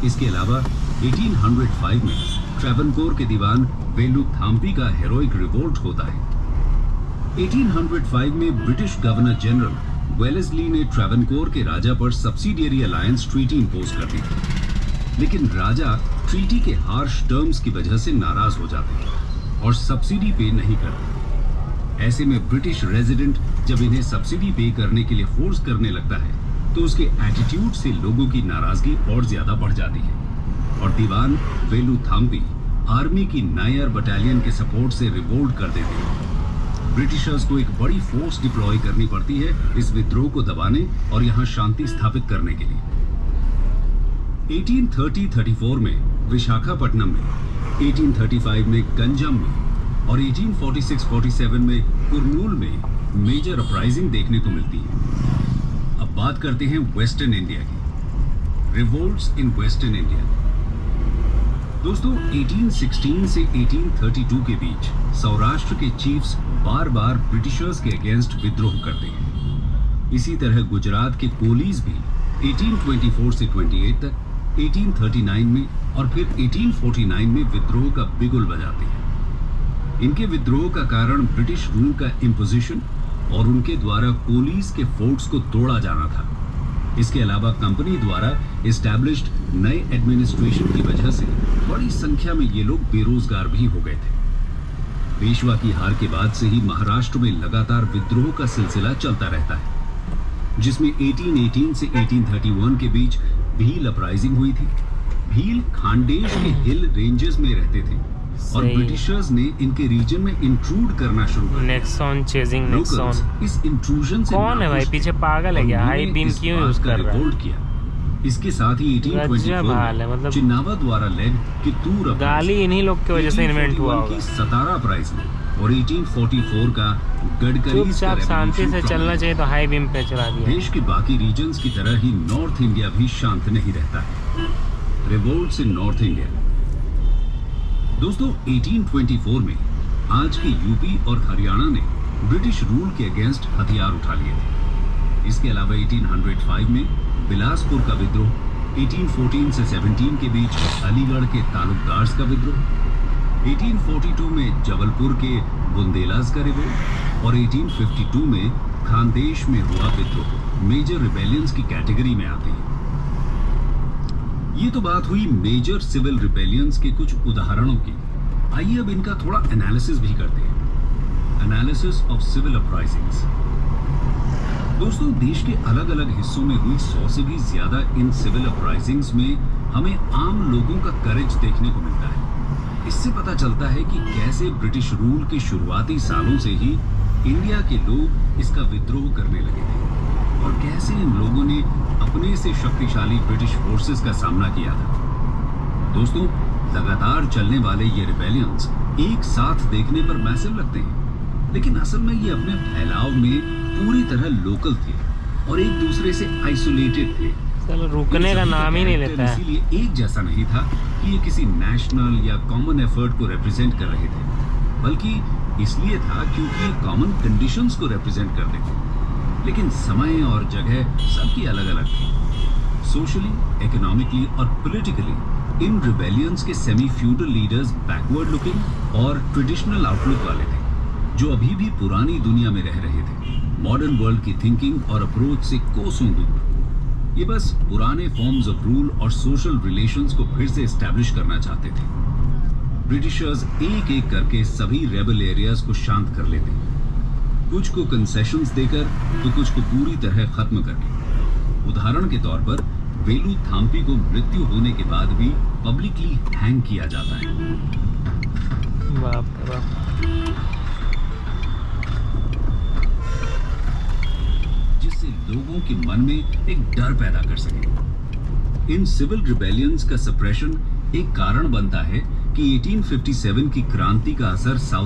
इसके अलावा 1805 में ट्रैवनकोर के दीवान वेलुथाम्पी का हेरोइक रिवोल्ट होता है। 1805 में ब्रिटिश गवर्नर जनरल वेलेस्ली ने ट्रैवनकोर के राजा पर सब्सिडियरी अलायंस ट्रीटी इंपोज कर दी थी, लेकिन राजा ट्रीटी के हार्श टर्म्स की वजह से नाराज हो जाते हैं और सब्सिडी पे नहीं करते। ऐसे में ब्रिटिश रेजिडेंट जब इन्हें सब्सिडी पे करने के लिए फोर्स करने लगता है तो उसके एटीट्यूड से लोगों की नाराजगी और ज्यादा बढ़ जाती है और दीवान वेलुथाम्पी आर्मी की नायर बटालियन के सपोर्ट से रिवोल्ट कर देते हैं। ब्रिटिशर्स को एक बड़ी फोर्स डिप्लॉय करनी पड़ती है इस विद्रोह को दबाने और यहाँ शांति स्थापित करने के लिए। 1830-34 में विशाखापट्टनम में, 1835 में गंजम में और 1846-47 में कुर्नूल में मेजर अपराइजिंग देखने को मिलती है। अब बात करते हैं वेस्टर्न इंडिया की, रिवोल्ट्स इन वेस्टर्न इंडिया। दोस्तों 1816 से 1832 के बीच सौराष्ट्र के चीफ्स बार बार ब्रिटिशर्स के अगेंस्ट विद्रोह करते हैं। इसी तरह गुजरात के कोलीज भी 1824 से 28 तक, 1839 में और फिर 1849 में विद्रोह का बिगुल बजाते हैं। इनके विद्रोह का कारण ब्रिटिश रूल का इम्पोजिशन और उनके द्वारा कोलीज के फोर्ट्स को तोड़ा जाना था। इसके अलावा कंपनी द्वारा एस्टैब्लिश्ड नए एडमिनिस्ट्रेशन की वजह से बड़ी संख्या में ये लोग बेरोजगार भी हो गए थे। पेशवा की हार के बाद से ही महाराष्ट्र में लगातार विद्रोह का सिलसिला चलता रहता है, जिसमें 1818 से 1831 के बीच भील अपराइजिंग हुई थी। भील खानदेश के हिल रेंजेस में रहते थे और ब्रिटिशर्स ने इनके रीजन में इंट्रूड करना शुरू कर दिया। Nexon chasing Nexon. इस इंट्रूजन से कौन है भाई पीछे, पागल है क्या? हाई बीम क्यों यूज कर रहा है? किया। इसके साथ ही 1824 मतलब चिन्नावा द्वारा लेड कित्तूर गाली इन्हीं लोग की वजह से इन्वेंट हुआ होगा। सतारा अपराइजिंग और 1844 का गडकरी चुपचाप शांति से चलना चाहिए तो हाई बीम पे चला दिया। देश के बाकी रीजन्स की तरह ही नॉर्थ इंडिया भी शांत नहीं रहता है। रिवोल्ट्स इन नॉर्थ इंडिया। दोस्तों 1824 में आज के यूपी और हरियाणा ने ब्रिटिश रूल के अगेंस्ट हथियार उठा लिए थे। इसके अलावा 1805 में बिलासपुर का विद्रोह, 1814 से 17 के बीच अलीगढ़ के तालुकदार्स का विद्रोह, 1842 में जबलपुर के बुंदेलास का रिवोल्ट और 1852 में खानदेश में हुआ विद्रोह मेजर रिबेलियंस की कैटेगरी में आते हैं। ये तो बात हुई मेजर सिविल रिबेलियंस के कुछ उदाहरणों की। आइए अब इनका थोड़ा एनालिसिस भी करते हैं। Analysis of civil uprisings. दोस्तों देश के अलग अलग हिस्सों में हुई 100 से भी ज्यादा इन सिविल अपराइजिंग्स में हमें आम लोगों का करेज देखने को मिलता है। इससे पता चलता है कि कैसे ब्रिटिश रूल के शुरुआती सालों से ही इंडिया के लोग इसका विद्रोह करने लगे थे और कैसे इन लोगों ने अपने से शक्तिशाली ब्रिटिश फोर्सेस का सामना किया था। दोस्तों लगातार चलने वाले ये रिबेलियंस एक साथ देखने पर मैसिव लगते हैं, लेकिन असल में ये अपने फैलाव में पूरी तरह लोकल थे और एक दूसरे से आइसोलेटेड थे। चलो रुकने का नाम ही नहीं लेता है। इसीलिए एक जैसा नहीं था कि ये किसी नेशनल या कॉमन एफर्ट को रिप्रेजेंट कर रहे थे, बल्कि इसलिए था क्योंकि ये कॉमन कंडीशंस को रिप्रेजेंट करते थे। लेकिन समय और जगह सबकी अलग अलग थी। सोशली, इकोनॉमिकली और पॉलिटिकली इन रिबेलियंस के semi feudal leaders backward looking और ट्रेडिशनल आउटलुक वाले थे, जो अभी भी पुरानी दुनिया में रह रहे थे, मॉडर्न वर्ल्ड की थिंकिंग और अप्रोच से कोसों दूर। ये बस पुराने फॉर्म्स ऑफ रूल और सोशल रिलेशंस को फिर से एस्टैब्लिश करना चाहते थे। ब्रिटिशर्स एक एक करके सभी रेबल एरियाज को शांत कर लेते, कुछ को कंसेशंस देकर तो कुछ को पूरी तरह खत्म करके। उदाहरण के तौर पर वेलुथाम्पी को मृत्यु होने के बाद भी पब्लिकली हैंग किया जाता है। बाप रे बाप। जिससे लोगों के मन में एक डर पैदा कर सके। इन सिविल रिबेलियंस का सप्रेशन एक कारण बनता है कि 1857 की क्रांति का असर साउथ